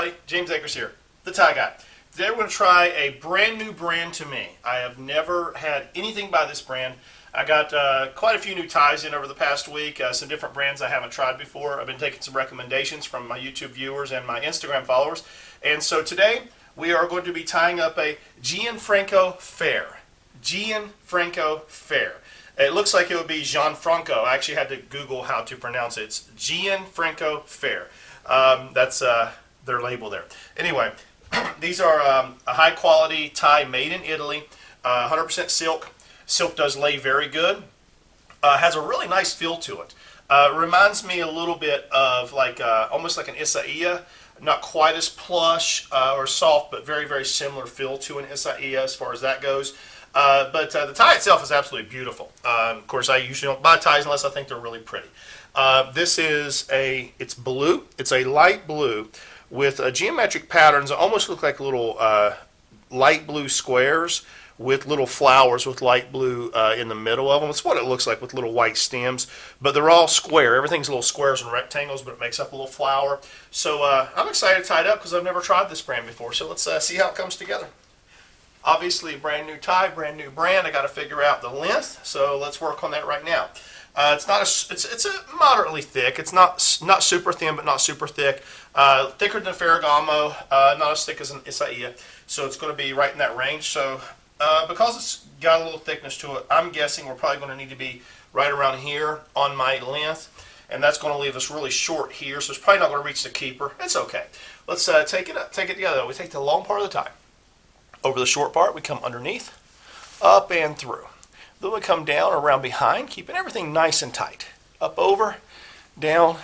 everybody. James Akers here, the tie guy. Today we're going to try a brand new brand to me. I have never had anything by this brand. I got quite a few new ties in over the past week, some different brands I haven't tried before. I've been taking some recommendations from my YouTube viewers and my Instagram followers. And so today we are going to be tying up a Gianfranco Ferre. Gianfranco Ferre. It looks like it would be Gianfranco. I actually had to Google how to pronounce it. It's Gianfranco Ferre. That's their label there. Anyway, these are a high quality tie made in Italy, 100% silk. Silk does lay very good. Has a really nice feel to it. Reminds me a little bit of like almost like an Isaia. Not quite as plush or soft, but very, very similar feel to an Isaia as far as that goes. But the tie itself is absolutely beautiful. Of course, I usually don't buy ties unless I think they're really pretty. This is it's blue. It's a light blue with geometric patterns that almost look like little light blue squares with little flowers with light blue in the middle of them. It's what it looks like with little white stems, but they're all square. Everything's little squares and rectangles, but it makes up a little flower. So I'm excited to tie it up because I've never tried this brand before. So let's see how it comes together. Obviously, brand new tie, brand new brand. I got to figure out the length, so let's work on that right now. It's a moderately thick. It's not super thin, but not super thick. Thicker than Ferragamo, not as thick as an Isaia. So it's going to be right in that range. So because it's got a little thickness to it, I'm guessing we're probably going to need to be right around here on my length, and that's going to leave us really short here. So it's probably not going to reach the keeper. It's okay. Let's take it together. We take the long part of the tie. Over the short part, we come underneath, up and through. Then we come down around behind, keeping everything nice and tight. Up, over, down,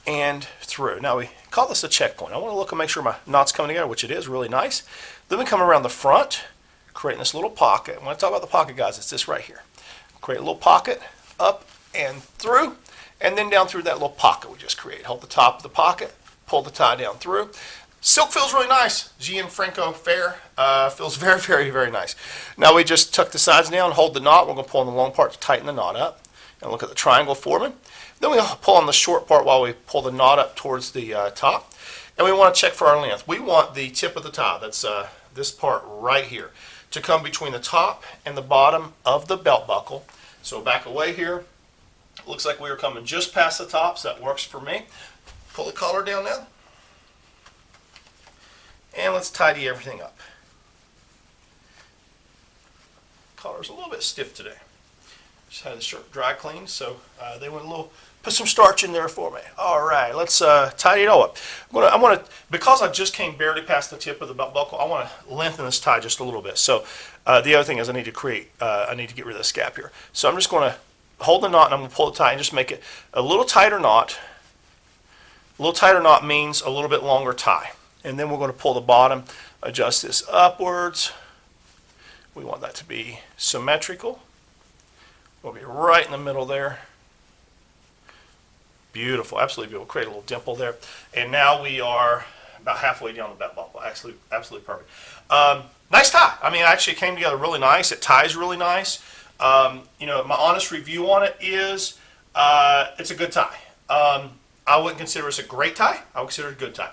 and through. Now we call this a checkpoint. I want to look and make sure my knot's coming together, which it is, really nice. Then we come around the front, creating this little pocket. When I talk about the pocket, guys, it's this right here. Create a little pocket, up and through, and then down through that little pocket we just created. Hold the top of the pocket, pull the tie down through. Silk feels really nice. Gianfranco Ferre feels very, very, very nice. Now we just tuck the sides down, hold the knot. We're going to pull on the long part to tighten the knot up. And look at the triangle forming. Then we pull on the short part while we pull the knot up towards the top. And we want to check for our length. We want the tip of the tie, that's this part right here, to come between the top and the bottom of the belt buckle. So back away here. Looks like we are coming just past the top, so that works for me. Pull the collar down now. And let's tidy everything up. Collar's a little bit stiff today. Just had the shirt dry cleaned, so they went put some starch in there for me. All right, let's tidy it all up. Because I just came barely past the tip of the belt buckle, I want to lengthen this tie just a little bit. So the other thing is I need to get rid of this gap here. So I'm just going to hold the knot and I'm going to pull the tie and just make it a little tighter knot. A little tighter knot means a little bit longer tie. And then we're going to pull the bottom, adjust this upwards. We want that to be symmetrical. We'll be right in the middle there. Beautiful, absolutely beautiful. Create a little dimple there. And now we are about halfway down the belt buckle. Absolutely perfect. Nice tie. I mean, it actually came together really nice. It ties really nice. You know, my honest review on it is it's a good tie. I wouldn't consider it a great tie. I would consider it a good tie.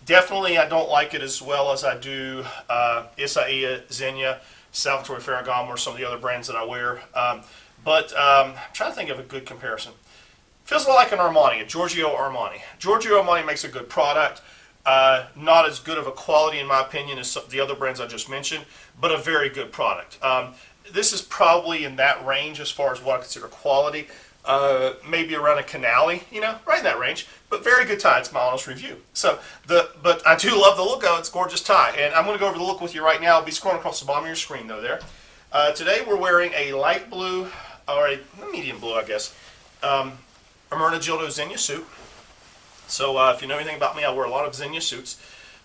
Definitely, I don't like it as well as I do Isaia, Zegna, Salvatore Ferragamo, or some of the other brands that I wear. But I'm trying to think of a good comparison. Feels a lot like an Armani, a Giorgio Armani. Giorgio Armani makes a good product. Not as good of a quality, in my opinion, as the other brands I just mentioned, but a very good product. This is probably in that range as far as what I consider quality. Maybe around a Canali, you know, right in that range, but very good tie. It's my honest review. So, but I do love the look of it. It's a gorgeous tie, and I'm going to go over the look with you right now. I'll be scrolling across the bottom of your screen, though, there. Today we're wearing a light blue, or a medium blue, I guess, Hermes Zegna Suit. So, if you know anything about me, I wear a lot of Zegna Suits.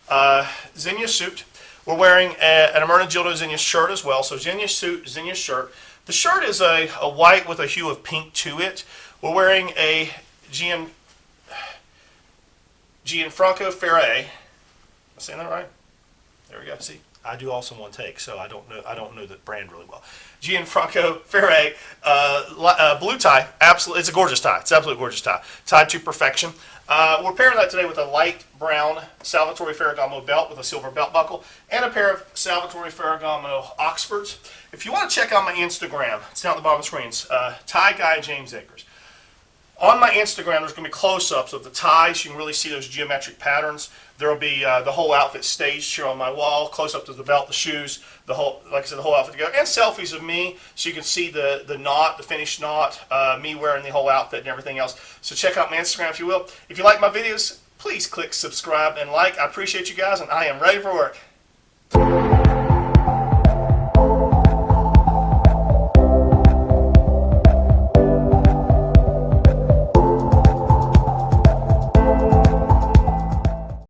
Zegna Suit. We're wearing an Hermes Zegna shirt as well. So, Zegna Suit, Zegna shirt. The shirt is a white with a hue of pink to it. We're wearing a Gianfranco Ferre. Am I saying that right? There we go. See, I do all in one take, so I don't know the brand really well. Gianfranco Ferre blue tie, absolutely, it's a gorgeous tie. It's absolutely gorgeous tie, tied to perfection. We're pairing that today with a light brown Salvatore Ferragamo belt with a silver belt buckle and a pair of Salvatore Ferragamo Oxfords. If you want to check out my Instagram, it's down at the bottom of the screens, Tie Guy James Akers. On my Instagram, there's going to be close-ups of the ties. You can really see those geometric patterns. There will be the whole outfit staged here on my wall, close-up of the belt, the shoes, the whole, like I said, the whole outfit together, and selfies of me, so you can see the knot, the finished knot, me wearing the whole outfit and everything else. So check out my Instagram if you will. If you like my videos, please click subscribe and like. I appreciate you guys, and I am ready for work.